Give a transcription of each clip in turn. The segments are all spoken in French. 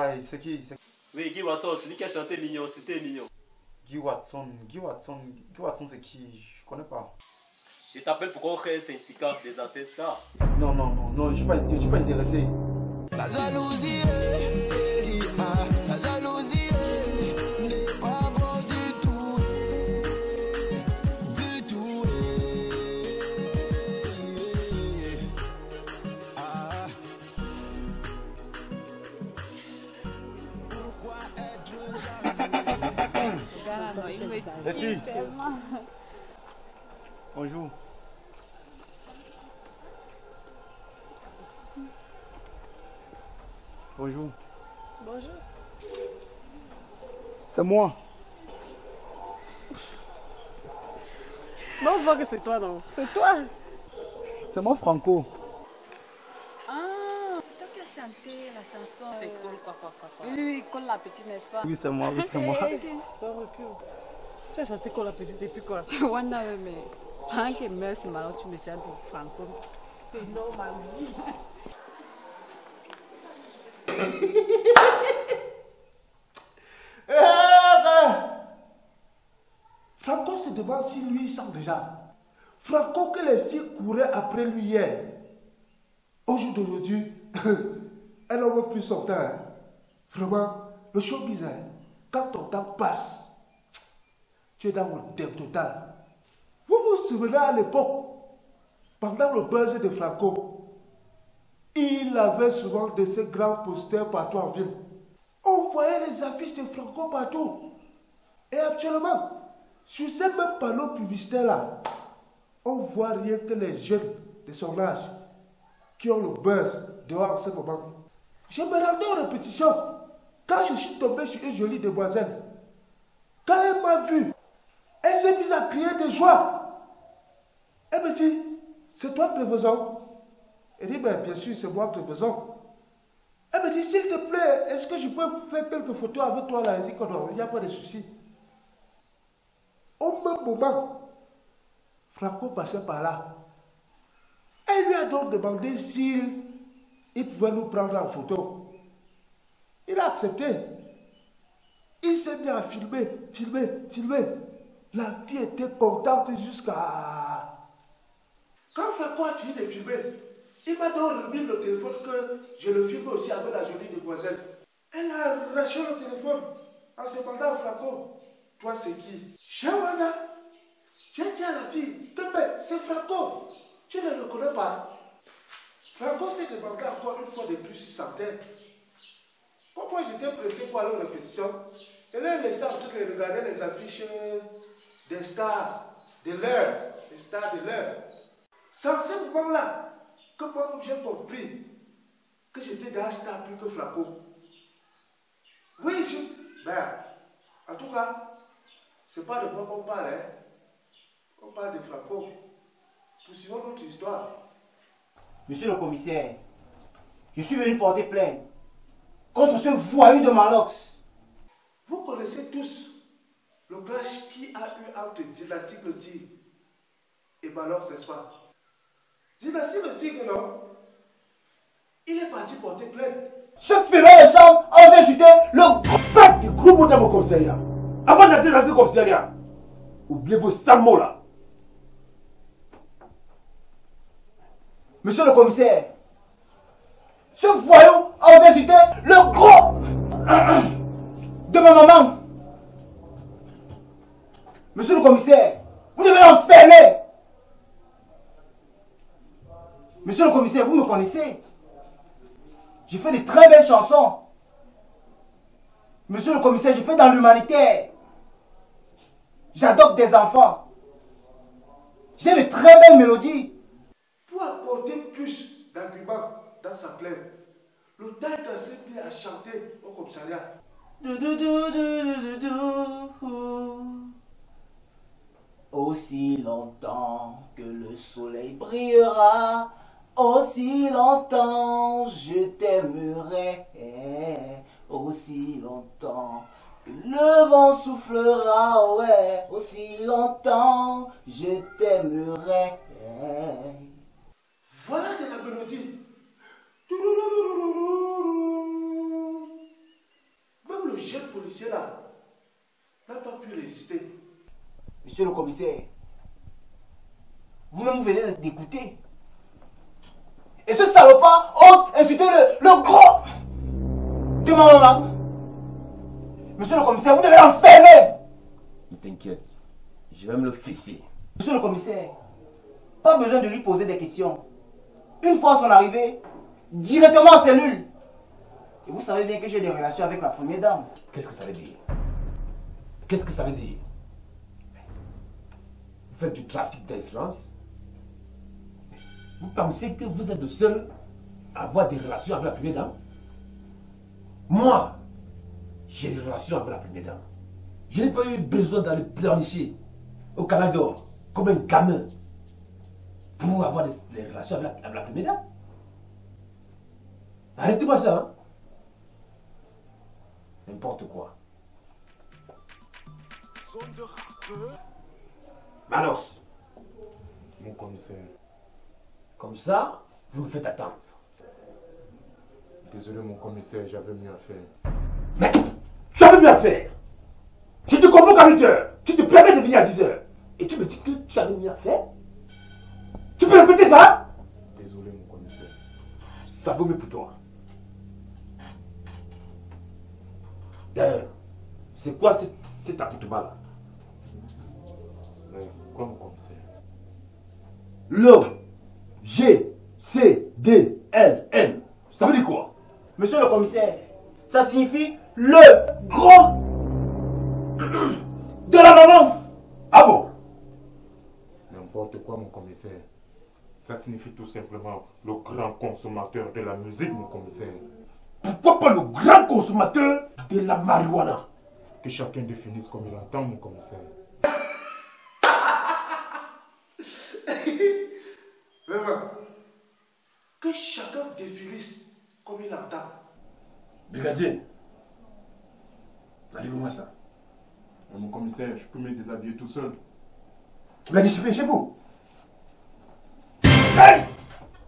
Ouais, c'est qui? Oui, Guy Watson, celui qui a chanté Mignon, c'était Mignon. Guy Watson, c'est qui? Je connais pas. Je t'appelle pour qu'on crée un syndicat des anciens stars. Non, je suis pas intéressé. La jalousie, la jalousie n'est pas bon du tout, du tout. Pourquoi être jaloux? C'est qui? Bonjour. Bonjour. Bonjour. C'est moi. Bon, on voit que c'est toi, donc. C'est toi. C'est moi, Franco. Ah, c'est toi qui as chanté la chanson. C'est cool, quoi. Oui, colle la petite, n'est-ce pas? Oui, c'est moi, c'est moi. Bon, recule. Tu as chanté quoi la petite depuis quoi? Tu vois, mais tant que merci, malheur, tu me chantes Franco. C'est normal. Franco se demande si lui sent déjà. Franco que les filles couraient après lui hier. Au jour d'aujourd'hui, elle n'en veut plus son temps. Hein. Vraiment, le showbiz, hein, quand ton temps passe, tu es dans le thème total. Vous vous souvenez à l'époque, pendant le buzz de Franco, il avait souvent de ces grands posters partout en ville. On voyait les affiches de Franco partout. Et actuellement, sur ces mêmes panneaux publicitaires-là, on voit rien que les jeunes de son âge qui ont le buzz dehors en ce moment. Je me rendais aux répétitions quand je suis tombé sur une jolie demoiselle. Quand elle m'a vu, elle s'est mise à crier de joie. Elle me dit, c'est toi Cléveson? Elle dit, bien sûr, c'est moi Cléveson. Elle me dit, s'il te plaît, est-ce que je peux faire quelques photos avec toi là? Elle dit que non, il n'y a pas de souci. Au même moment, Franco passait par là. Elle lui a donc demandé s'il pouvait nous prendre en photo. Il a accepté. Il s'est mis à filmer. La fille était contente jusqu'à... Quand Franco a fini de filmer, il m'a donc remis le téléphone que je le filme aussi avec la jolie demoiselle. Elle a arraché le téléphone en demandant à Franco, toi c'est qui? Shawana, j'ai dit à la fille, c'est Franco, tu ne le connais pas. Franco s'est demandé encore une fois de plus si sentait. Pourquoi j'étais pressé pour aller aux répétitions? Elle a laissé en train de regarder les affiches des stars de l'heure, les stars de l'heure. C'est en ce moment-là que moi j'ai compris que j'étais dans un star plus que Franco. Oui, en tout cas, c'est pas de moi qu'on parle, hein. On parle de Franco. Poursuivons notre histoire. Monsieur le commissaire, je suis venu porter plainte contre ce voyou de Malox. Vous connaissez tous le clash qui a eu entre Dynastie le Tigre et Malox, n'est-ce pas? Dynastie le Tigre, non? Il est parti porter plainte. Ce féminin de chambre a osé insulter le groupe du groupe de mon commissariat. Avant d'entrer dans ce commissariat, oubliez vos sales mots là. Monsieur le commissaire, ce voyou a osé insulter le groupe de ma maman. Monsieur le commissaire, vous devez l'enfermer. Monsieur le commissaire, vous me connaissez. Je fais de très belles chansons. Monsieur le commissaire, je fais dans l'humanitaire. J'adopte des enfants. J'ai de très belles mélodies. Pour apporter plus d'arguments dans sa plainte, le tailleur s'est mis à chanter au commissariat. Aussi longtemps que le soleil brillera, aussi longtemps je t'aimerai. Aussi longtemps que le vent soufflera, ouais. Aussi longtemps je t'aimerai. Voilà de la mélodie. Monsieur le commissaire, vous-même vous venez d'écouter. Et ce salopard ose insulter le gros de ma maman. Monsieur le commissaire, vous devez l'enfermer. Ne t'inquiète, je vais me le fesser. Monsieur le commissaire, pas besoin de lui poser des questions. Une fois son arrivée, directement en cellule. Et vous savez bien que j'ai des relations avec la première dame. Qu'est-ce que ça veut dire? Qu'est-ce que ça veut dire? Vous faites du trafic d'influence? Vous pensez que vous êtes le seul à avoir des relations avec la première dame? Moi, j'ai des relations avec la première dame. Je n'ai pas eu besoin d'aller pleurnicher au Canada comme un gamin pour avoir des relations avec la première dame. Arrêtez-moi ça, hein? N'importe quoi. Manos. Mon commissaire. Comme ça, vous me faites attendre. Désolé mon commissaire, j'avais mieux à faire. Mais j'avais mieux à faire. Je te convoque à 8 h. Tu te permets de venir à 10 h. Et tu me dis que tu avais mieux à faire? Tu peux répéter ça? Désolé mon commissaire. Ça vaut mieux pour toi. D'ailleurs, c'est quoi cet accoutrement là? Mais quoi mon commissaire? Le G C D L N. Ça veut dire quoi? Monsieur le commissaire, ça signifie le gros de la maman. Ah bon? N'importe quoi mon commissaire. Ça signifie tout simplement le grand consommateur de la musique mon commissaire. Pourquoi pas le grand consommateur de la marijuana? Que chacun définisse comme il entend mon commissaire. Que chacun définisse comme il entend. Brigadier, allez-moi ça. Mais mon commissaire, je peux me déshabiller tout seul. La discipline chez vous. Hey!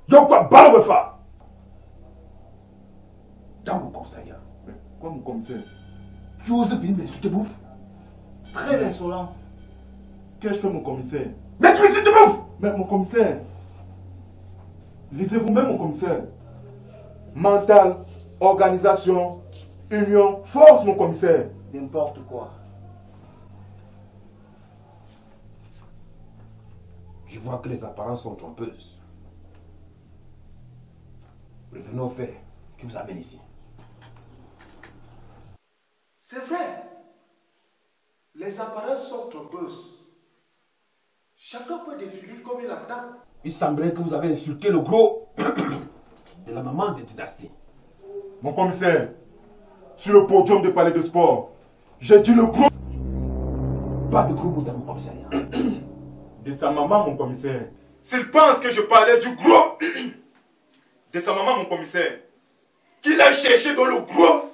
Donc quoi, balle au fa? Dans mon conseil. Mais quoi mon commissaire? Tu oses venir m'insulter, bouffe? Très insolent. Qu'ai-je fait mon commissaire? Mais tu m'insultes, bouffe! Mais mon commissaire, lisez vous-même mon commissaire. Mental, organisation, union, force mon commissaire. N'importe quoi. Je vois que les apparences sont trompeuses. Revenons au fait qui vous amène ici. C'est vrai. Les apparences sont trompeuses. Chacun peut définir comme il entend. Il semblerait que vous avez insulté le gros de la maman de Dynastie. Mon commissaire, sur le podium du palais de sport, j'ai dit le gros Pas de gros mots dans mon commissariat. de sa maman, mon commissaire. S'il pense que je parlais du gros de sa maman, mon commissaire, qu'il a cherché dans le gros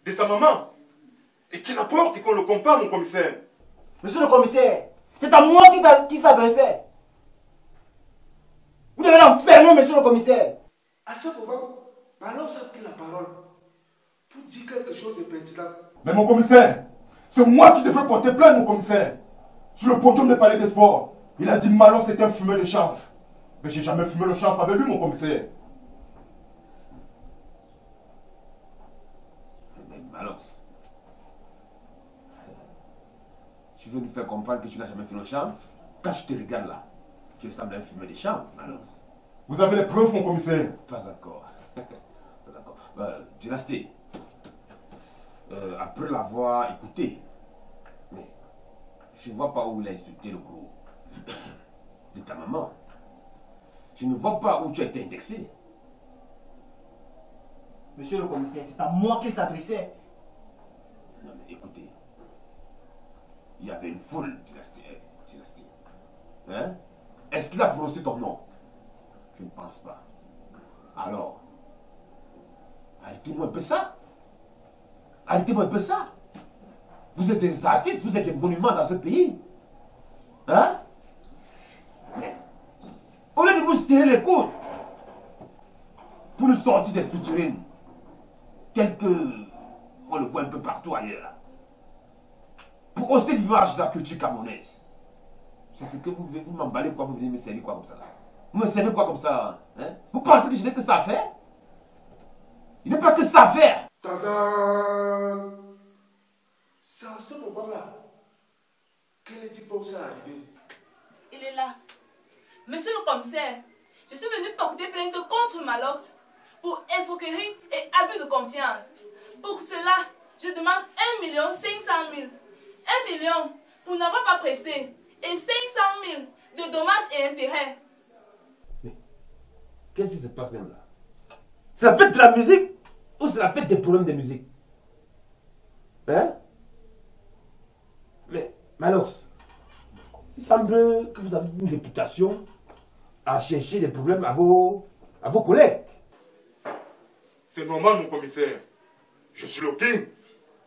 de sa maman et qu'il apporte et qu'on le compare, mon commissaire. Monsieur le commissaire, c'est à moi qui s'adressait. Vous devez l'enfermer, monsieur le commissaire. À ce moment, Balance a pris la parole pour dire quelque chose de pertinent. Mais mon commissaire, c'est moi qui devrais porter plainte, mon commissaire. Sur le podium du palais des sports, il a dit Malon c'était un fumeur de chanvre. Mais j'ai jamais fumé le chanvre avec lui, mon commissaire. Mais Malon, tu veux nous faire comprendre que tu n'as jamais fait le champ? Quand je te regarde là, tu ressembles à un fumeur de champ, Malon. Vous avez les preuves, mon commissaire? Pas encore. Pas encore. Dynastie, après l'avoir écouté, mais je ne vois pas où il a insulté le gros de ta maman. Je ne vois pas où tu as été indexé. Monsieur le commissaire, c'est à moi qu'il s'adressait. Non mais écoutez, il y avait une foule, Dynastie. Hein? Est-ce qu'il a prononcé ton nom? Je ne pense pas. Alors, arrêtez-moi un peu ça. Arrêtez-moi un peu ça. Vous êtes des artistes, vous êtes des monuments dans ce pays. Hein? Mais, au lieu de vous serrer les coudes pour nous sortir des featuring, tel que on le voit un peu partout ailleurs, pour hausser l'image de la culture camerounaise. C'est ce que vous m'emballez, quoi, vous venez me servir quoi comme ça là. Vous me servez quoi comme ça hein? Vous pensez que je n'ai que ça à faire? Il n'est pas que ça à faire. Tadam! C'est en ce moment-là que les diplômes sont arrivés. Il est là. Monsieur le commissaire, je suis venu porter plainte contre Malox pour escroquerie et abus de confiance. Pour cela, je demande 1 500 000. 1 million pour n'avoir pas presté et 500 000 de dommages et intérêts. Mais qu'est-ce qui se passe même là? C'est la fête de la musique ou c'est la fête des problèmes de musique? Hein? Mais Malox, il semble que vous avez une réputation à chercher des problèmes à vos collègues. C'est normal, mon commissaire. Je suis le king.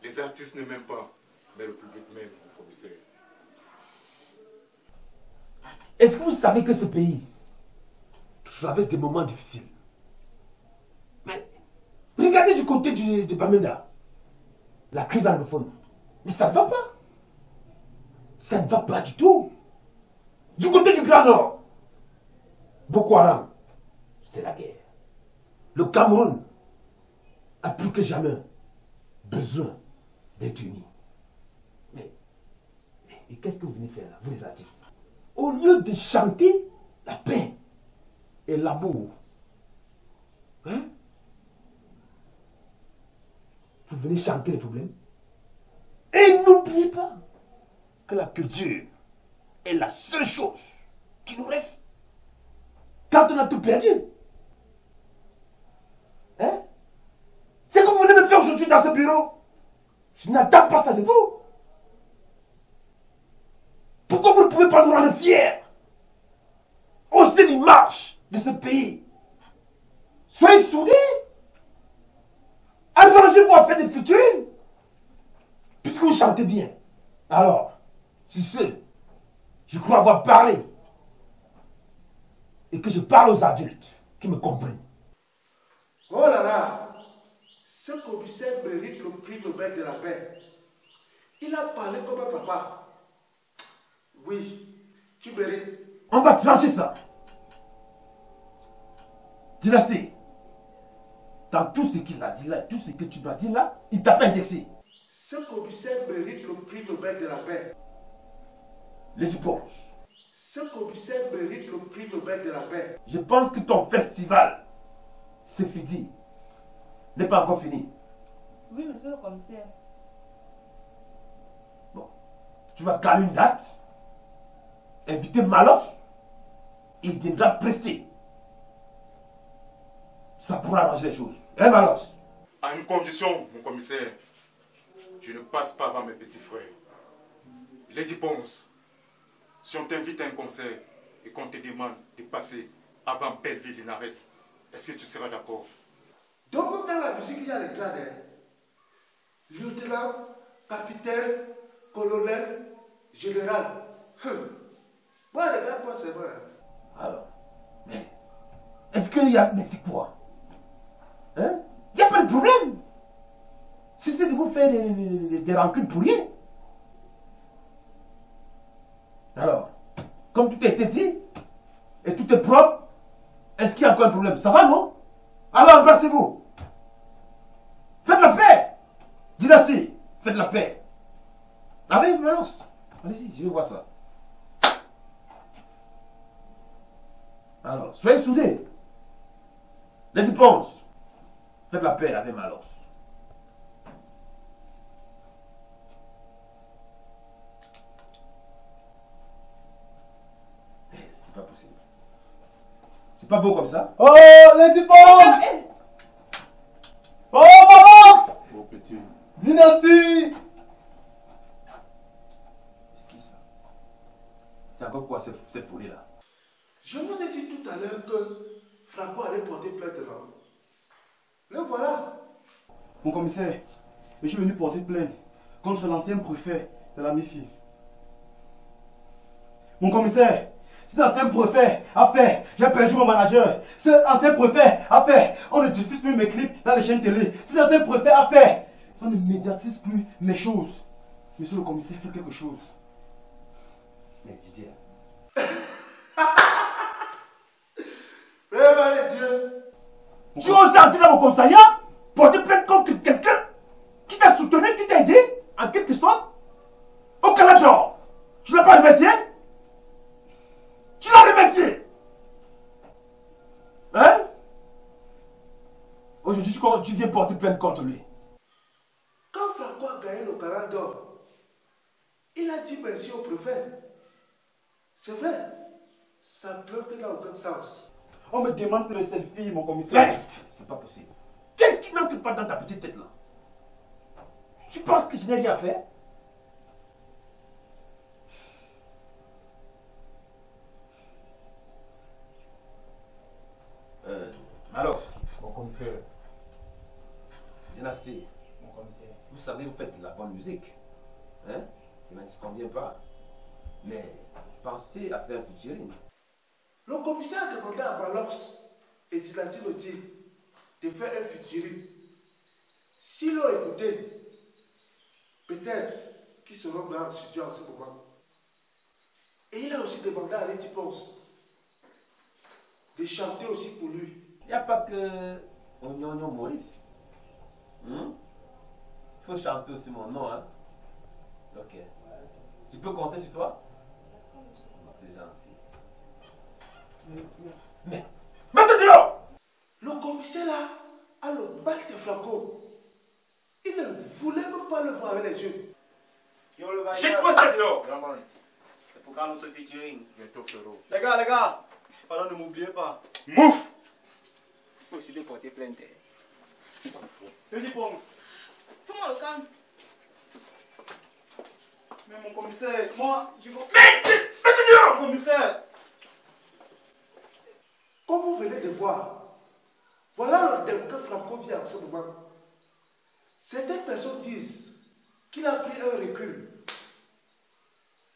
Les artistes ne m'aiment pas, mais le public m'aime, mon commissaire. Est-ce que vous savez que ce pays traverse des moments difficiles? Mais regardez du côté de Bamenda, la crise anglophone. Mais ça ne va pas. Ça ne va pas du tout. Du côté du Grand Nord, Boko Haram, c'est la guerre. Le Cameroun a plus que jamais besoin d'être uni. Mais qu'est-ce que vous venez faire là, vous les artistes? Au lieu de chanter la paix et l'amour, hein? Vous venez chanter les problèmes. Et n'oubliez pas que la culture est la seule chose qui nous reste quand on a tout perdu. Hein? C'est que vous venez me faire aujourd'hui dans ce bureau. Je n'attends pas ça de vous. Pourquoi vous ne pouvez pas nous rendre fiers? Hausser l'image de ce pays. Soyez soudés. Arrangez-vous à faire des featuring. Puisque vous chantez bien. Alors, sur ce, je crois avoir parlé. Et que je parle aux adultes qui me comprennent. Oh là là! Ce commissaire mérite le prix Nobel de la paix. Il a parlé comme un papa. Oui, tu mérites. On va trancher ça. Dynastie, dans tout ce qu'il a dit là, tout ce que tu m'as dit là, il t'a pas indexé. Ce commissaire mérite le prix Nobel de la paix. Les diplômes. Ce commissaire mérite le prix Nobel de la paix. Je pense que ton festival, c'est fini, n'est pas encore fini. Oui, monsieur le commissaire. Bon, tu vas caler une date, inviter Malox, il viendra prester. Ça pourra arranger les choses. Hein, Malox? À une condition, mon commissaire. Je ne passe pas avant mes petits frères. Lady Ponce, si on t'invite à un concert et qu'on te demande de passer avant Belleville Linares, est-ce que tu seras d'accord? Donc, dans la musique, il y a les grades. Hein? Lieutenant, capitaine, colonel, général. Moi, regarde-moi, c'est vrai. Alors, mais est-ce qu'il y a... Mais c'est quoi? Hein? Il n'y a pas de problème. Si c'est de vous faire des rancunes pour rien. Alors, comme tout a été dit, et tout est propre, est-ce qu'il y a encore un problème? Ça va, non? Alors, embrassez-vous. Faites la paix. Dynastie, faites la paix. Allez, Malox. Allez-y, je vais voir ça. Alors, soyez soudés. Les réponses. Faites la paix avec Malox. C'est pas possible. C'est pas beau comme ça. Oh, les réponses. Oh, Malox. Beau petit. Dynastie. C'est encore quoi cette folie là? Je vous ai dit tout à l'heure que Franco allait porter plainte là. Le voilà. Mon commissaire, je suis venu porter plainte contre l'ancien préfet de la MIFI. Mon commissaire, cet ancien préfet a fait, j'ai perdu mon manager. Cet ancien préfet a fait, on ne diffuse plus mes clips dans les chaînes télé. Cet ancien préfet a fait, on ne médiatise plus mes choses. Monsieur le commissaire, faites quelque chose. Mais Didier, tu oses entrer dans mon commissariat, porter plainte contre quelqu'un qui t'a soutenu, qui t'a aidé, en quelque sorte. Au Canada, tu l'as pas remercié? Tu l'as remercié? Hein? Aujourd'hui, tu viens porter plainte contre lui. Quand Franco a gagné le 40 d'or, il a dit merci au préfet. C'est vrai, sa plainte n'a aucun sens. On me demande le selfie, mon commissaire. c'est pas possible. Qu'est-ce qui n'entre pas dans ta petite tête là? Tu penses que je n'ai rien fait? Malox, Mon commissaire. Dynastie, Mon commissaire. vous savez, vous faites de la bonne musique. Hein? Il n'en se convient pas. Mais pensez à faire un featuring. Le commissaire a demandé à Malox et Dynastie Loti de faire un featuring. S'ils l'ont écouté, peut-être qu'ils seront dans le studio en ce moment. Et il a aussi demandé à Letty Ponce de chanter aussi pour lui. Il n'y a pas que Ognogno Maurice. Il faut chanter aussi mon nom. Hein? Ok. Tu peux compter sur toi? C'est gentil. Mais maintenant! Le commissaire là a le mal de Franco. Il ne voulait même pas le voir avec les yeux. Jette-moi ça dehors! C'est pour quand notre featuring. Bientôt, frérot. Les gars, pardon, ne m'oubliez pas. Mouf! Il faut aussi déporter plainte. Je dis bon. Fais-moi le calme. Mais mon commissaire, moi, je veux. Maintenant, Commissaire! comme vous venez de voir, voilà le thème que Franco vit en ce moment. Certaines personnes disent qu'il a pris un recul,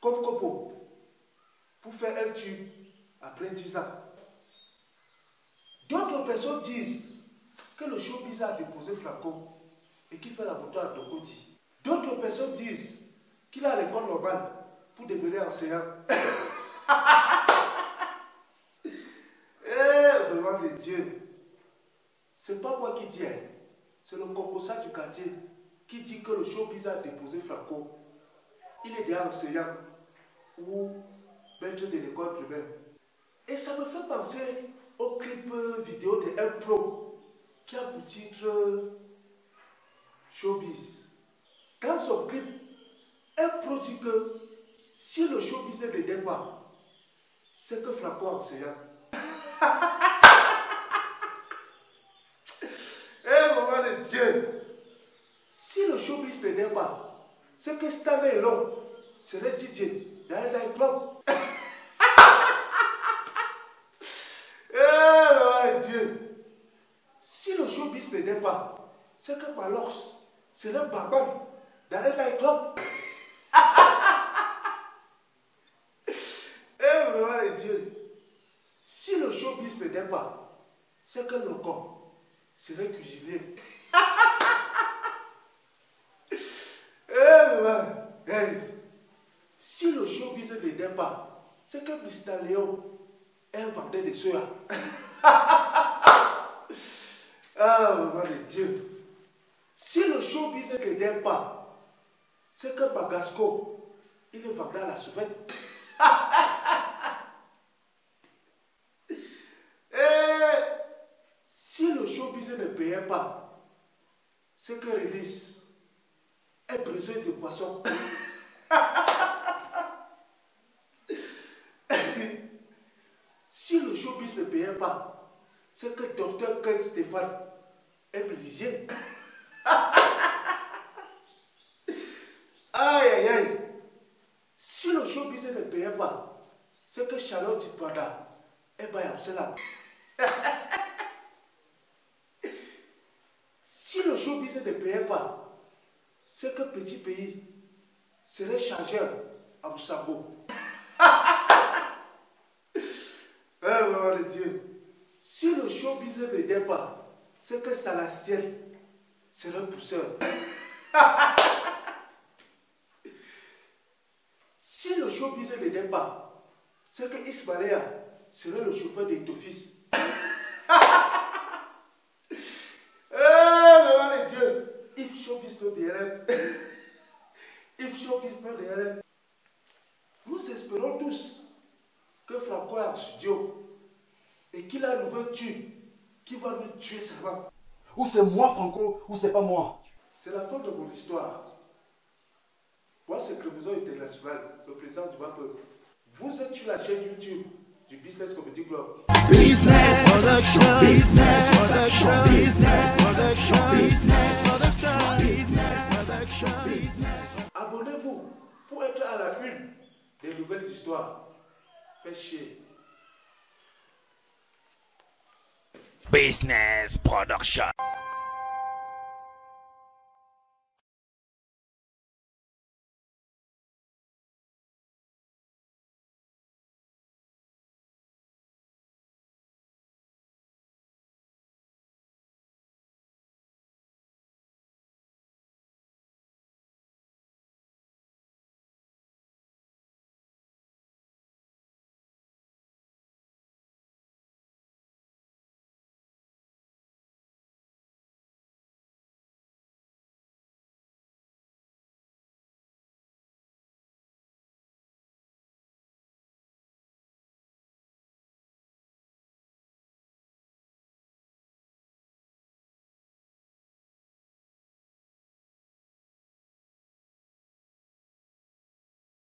comme Kopo, pour faire un tube après 10 ans. D'autres personnes disent que le showbiz a déposé Franco et qu'il fait la moto à Dokoti. D'autres personnes disent qu'il a l'école normale pour devenir enseignant. Vraiment de Dieu. C'est pas moi qui dis, hein. C'est le composant du quartier qui dit que le showbiz a déposé Franco. Il est déjà enseignant ou maître de l'école primaire. Et ça me fait penser au clip vidéo de M Pro qui a pour titre Showbiz. Dans son clip, M Pro dit que si le showbiz ne l'aide pas, c'est que Franco est enseignant. Eh, maman de Dieu! Si le showbiz ne l'aide pas, c'est que Stanley et l'homme serait DJ dans un nightclub. Eh, maman de Dieu! Si le showbiz ne l'aide pas, c'est que Malox serait barman dans un nightclub. Eh, maman de Dieu! Si le showbiz ne l'aide pas, c'est que le corps serait cuisinier. Hey. Si le showbiz ne l'aide pas, c'est que Mr. Léo est un vendeur de soya. Ah, maman de Dieu. Si le showbiz ne l'aide pas, c'est que Magasco, il est vendeur à la souvette. Si le showbiz ne payait pas, c'est que Release est brisé de poisson. Si le showbiz ne payait pas, c'est que Dr. Ken Stéphane est menuisier. Aïe aïe aïe. Si le showbiz ne payait pas, c'est que Charlotte Tipada est Bayamsela. Si le showbiz ne payait pas, c'est que Petit Pays serait chargeur à Moussambo. Eh, maman de Dieu. Si le showbiz ne m'aidait pas, c'est que Salastiel serait pousseur. showbiz ne gagne pas, c'est que Ismaël serait le chauffeur de Tofis. Mais Dieu, if showbiz no derrière, if showbiz no derrière, nous espérons tous que Franco est en studio et qu'il a un nouveau tube qui va nous tuer seulement. Ou c'est moi, Franco, ou c'est pas moi. C'est la fin de mon histoire. Moi, c'est Crémaison International, le président du peuple. Vous êtes sur la chaîne YouTube du Business Comedy Club. Business Production, Business Production, Business Production, Business Production, Business Production, Business. Abonnez-vous pour être à la une des nouvelles histoires. Faites chier. Business Production.